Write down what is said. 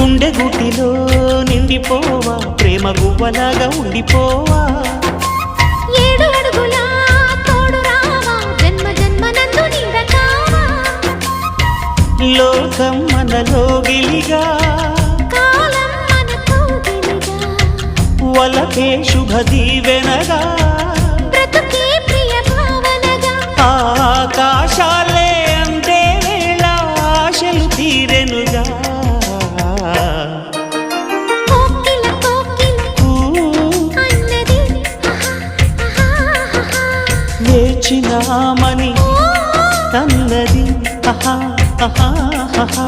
గుండె గుటిలో నిండిపోవా ప్రేమ గువ్వలాగా ఉండిపోవా 7 అడుగుల తోడు రావా జన్మ జన్మనందు నీడ కావా లోకం మనలో గిలిగా కాలం మన కౌగిలిగా వలకే శుభ దీవెనగా బ్రతుకే ప్రియ భావనగా ఆకాశాలే అందే వేళ ఆశలు తీరెనుగా కోకిల కోకిల అన్నది లేచినామని అన్నది ఆహా ఆహా ఆహా